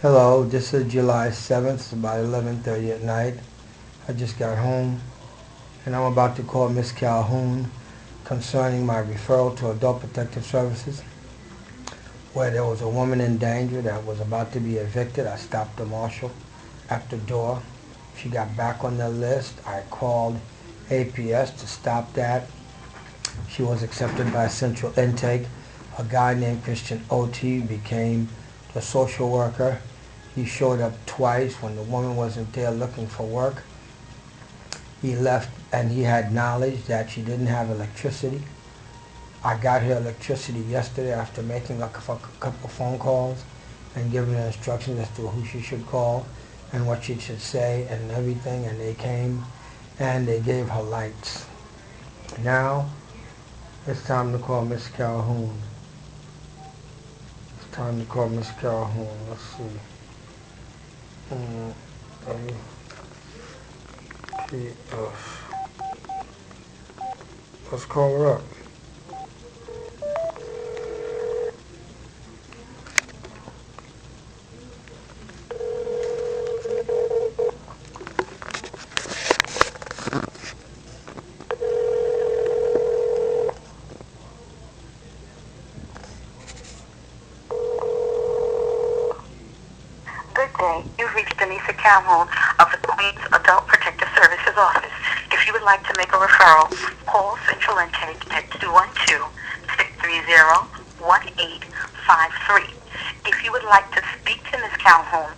Hello, this is July 7th, it's about 11:30 at night. I just got home and I'm about to call Miss Calhoon concerning my referral to Adult Protective Services, where there was a woman in danger that was about to be evicted. I stopped the marshal at the door. She got back on the list. I called APS to stop that. She was accepted by Central Intake. A guy named Christian O.T. became the social worker. He showed up twice when the woman wasn't there looking for work. He left and he had knowledge that she didn't have electricity. I got her electricity yesterday after making a couple phone calls and giving her instructions as to who she should call and what she should say and everything, and they came and they gave her lights. Now it's time to call Miss Calhoun. It's time to call Miss Calhoun. Let's see. Let's call her up. Good day. You've reached Calhoun of the Queens Adult Protective Services Office. If you would like to make a referral, call Central Intake at 212-630-1853. If you would like to speak to Ms. Calhoun,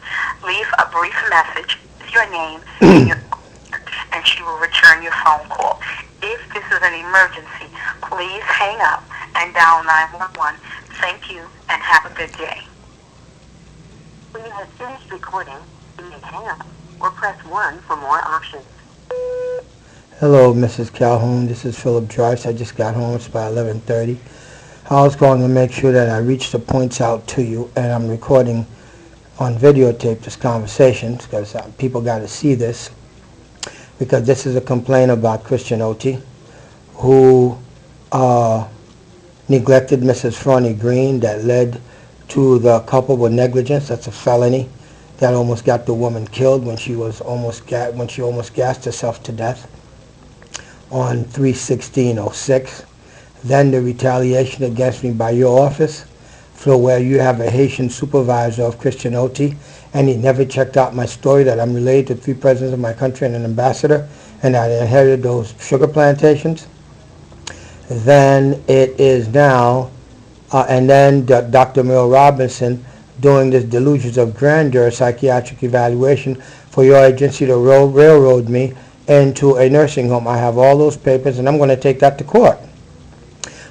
leave a brief message with your name and she will return your phone call. If this is an emergency, please hang up and dial 911. Thank you and have a good day. When you have finished recording, you may hang up or press 1 for more options. Hello, Mrs. Calhoun. This is Philippe DRICE. I just got home. It's about 11:30. I was going to make sure that I reach the points out to you, and I'm recording on videotape this conversation because people got to see this, because this is a complaint about Christian O.T., who neglected Mrs. FRONIE Green that led to the culpable negligence. That's a felony that almost got the woman killed when she almost gassed herself to death on 3/16/06. Then the retaliation against me by your office, for where you have a Haitian supervisor of Christian O.T., and he never checked out my story that I'm related to 3 presidents of my country and an ambassador, and I inherited those sugar plantations. Then it is now and then Dr. Mel Robinson doing this delusions of grandeur psychiatric evaluation for your agency to railroad me into a nursing home. I have all those papers, and I'm going to take that to court.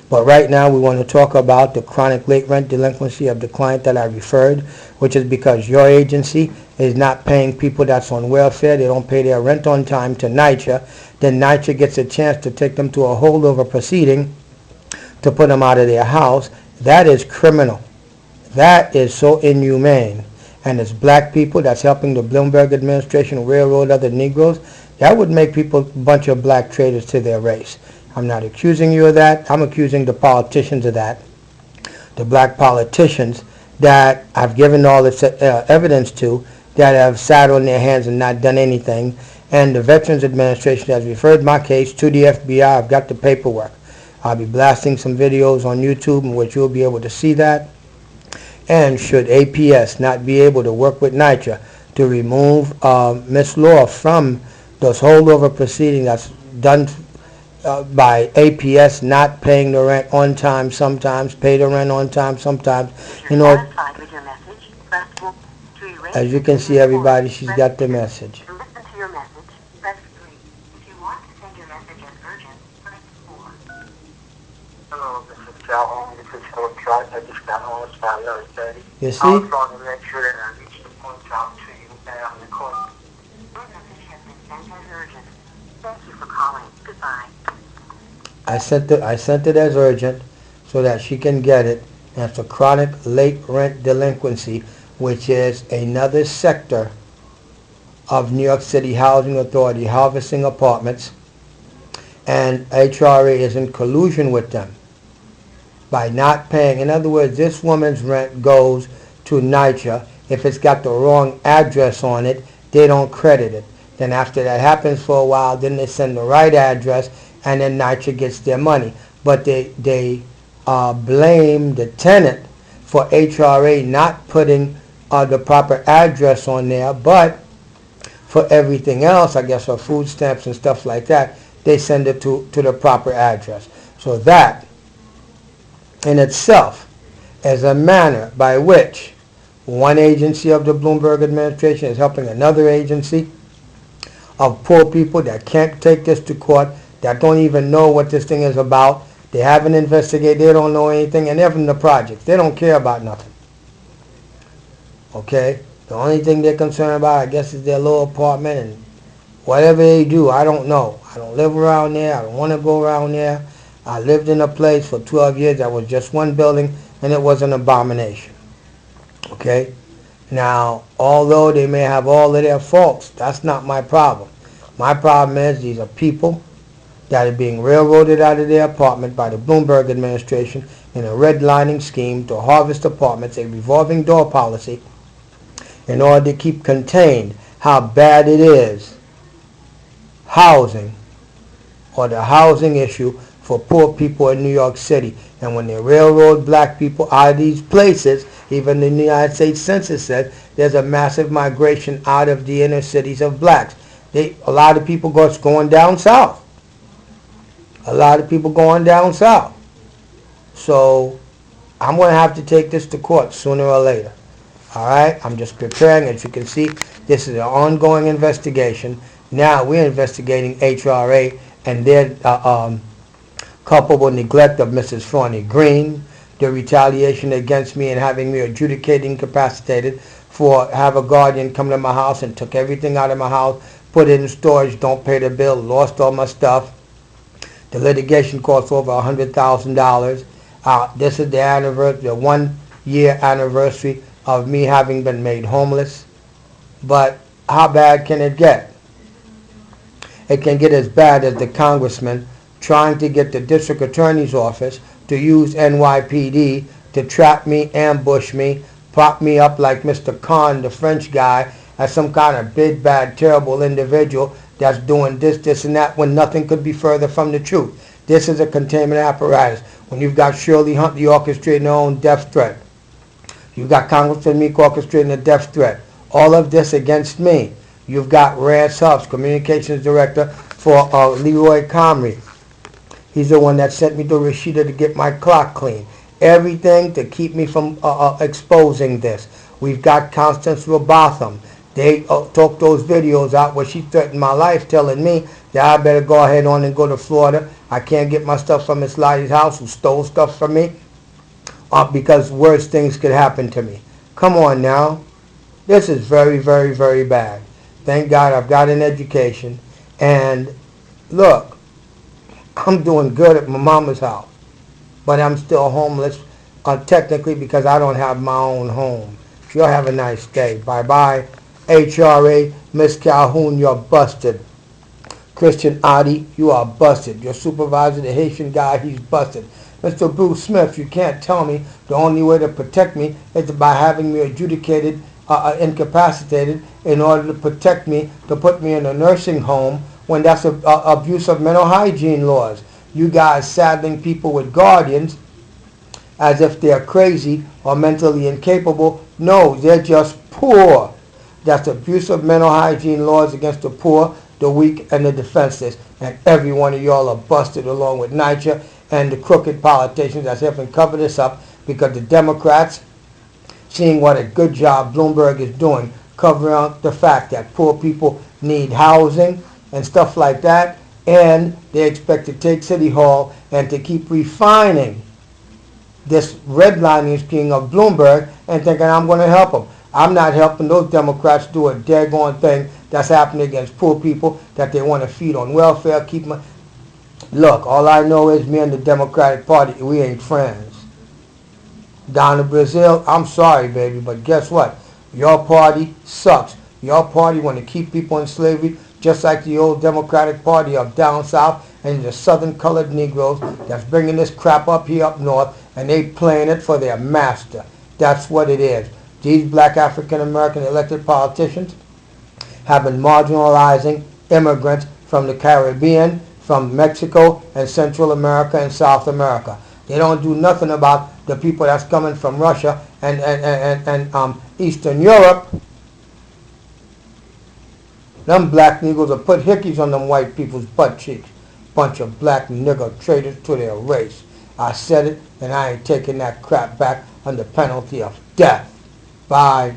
But right now we want to talk about the chronic late rent delinquency of the client that I referred, which is because your agency is not paying people that's on welfare. They don't pay their rent on time to NYCHA. Then NYCHA gets a chance to take them to a holdover proceeding to put them out of their house. That is criminal. That is so inhumane. And it's black people that's helping the Bloomberg administration railroad other Negroes. That would make people a bunch of black traitors to their race. I'm not accusing you of that. I'm accusing the politicians of that. The black politicians that I've given all this evidence to, that have sat on their hands and not done anything. And the Veterans Administration has referred my case to the FBI. I've got the paperwork. I'll be blasting some videos on YouTube in which you'll be able to see that. And should APS not be able to work with NYCHA to remove Ms. Law from those holdover proceedings that's done by APS not paying the rent on time sometimes, pay the rent on time sometimes. If you're satisfied with your message, press 1. As you can see, everybody, she's got the message. To listen to your message, press 3. If you want to send your message as urgent, press 4. Hello, this is Calhoun. This is Philippe DRICE. I just got home. It's about 11:30. You see? I was trying to make sure that I reached the point out to you and I'm recording. Your message has been sent as urgent. Thank you for calling. Goodbye. I sent it as urgent so that she can get it. And it's a chronic late rent delinquency, which is another sector of New York City Housing Authority harvesting apartments, and HRA is in collusion with them by not paying. In other words, this woman's rent goes to NYCHA, If it's got the wrong address on it, they don't credit it. Then after that happens for a while, then they send the right address, and then NYCHA gets their money. But they blame the tenant for HRA not putting the proper address on there, but for everything else, I guess for food stamps and stuff like that, they send it to the proper address. So that in itself is a manner by which one agency of the Bloomberg administration is helping another agency of poor people that can't take this to court, that don't even know what this thing is about. They haven't investigated, they don't know anything, and they're from the projects. They don't care about nothing. Okay? The only thing they're concerned about, I guess, is their little apartment, and whatever they do, I don't know. I don't live around there. I don't want to go around there. I lived in a place for 12 years that was just one building, and it was an abomination. Okay? Now, although they may have all of their faults, that's not my problem. My problem is these are people that are being railroaded out of their apartment by the Bloomberg administration in a redlining scheme to harvest apartments, a revolving door policy, in order to keep contained how bad it is, housing, or the housing issue for poor people in New York City. And when they railroad black people out of these places, even the United States Census said there's a massive migration out of the inner cities of blacks. A lot of people going down south. A lot of people going down south. So I'm going to have to take this to court sooner or later. All right? I'm just preparing. As you can see, this is an ongoing investigation. Now we're investigating HRA and their culpable neglect of Mrs. FRONIE Green, the retaliation against me and having me adjudicated incapacitated for have a guardian come to my house and took everything out of my house, put it in storage, don't pay the bill, lost all my stuff. The litigation cost over $100,000. This is the anniversary, the 1 year anniversary of me having been made homeless. But how bad can it get? It can get as bad as the congressman trying to get the district attorney's office to use NYPD to trap me, ambush me, prop me up like Mr. Khan, the French guy, as some kind of big, bad, terrible individual that's doing this, and that, when nothing could be further from the truth. This is a containment apparatus. When you've got Shirley Huntley orchestrating her own death threat, you've got Congressman Meek orchestrating a death threat, all of this against me. You've got Rance Hubbs, communications director for Leroy Comrie. He's the one that sent me to Rashida to get my clock clean. Everything to keep me from exposing this. We've got Constance Robotham. They took those videos out where she threatened my life, telling me that I better go ahead on and go to Florida. I can't get my stuff from Miss Lottie's house, who stole stuff from me, because worse things could happen to me. Come on now. This is very, very, very bad. Thank God I've got an education. And look, I'm doing good at my mama's house, but I'm still homeless technically because I don't have my own home. You'll have a nice day. Bye-bye. HRA, Miss Calhoun, you're busted. Christian Adi, you are busted. Your supervisor, the Haitian guy, he's busted. Mr. Bruce Smith, you can't tell me the only way to protect me is by having me adjudicated, incapacitated, in order to protect me, to put me in a nursing home, when that's abuse of mental hygiene laws. You guys saddling people with guardians as if they're crazy or mentally incapable. No, they're just poor. That's abuse of mental hygiene laws against the poor, the weak, and the defenseless. And every one of y'all are busted, along with NYCHA and the crooked politicians that's helping cover this up, because the Democrats, seeing what a good job Bloomberg is doing, covering up the fact that poor people need housing and stuff like that, and they expect to take City Hall and to keep refining this redlining scheme of Bloomberg and thinking I'm going to help them. I'm not helping those Democrats do a daggone thing that's happening against poor people that they want to feed on welfare. Look, all I know is me and the Democratic Party, we ain't friends. Down in Brazil, I'm sorry, baby, but guess what? Your party sucks. Your party want to keep people in slavery, just like the old Democratic Party of down south and the southern colored Negroes that's bringing this crap up here up north, and they playing it for their master. That's what it is. These black African American elected politicians have been marginalizing immigrants from the Caribbean, from Mexico and Central America and South America. They don't do nothing about the people that's coming from Russia and Eastern Europe. Them black niggas will put hickeys on them white people's butt cheeks. Bunch of black nigger traitors to their race. I said it, and I ain't taking that crap back under penalty of death. Bye.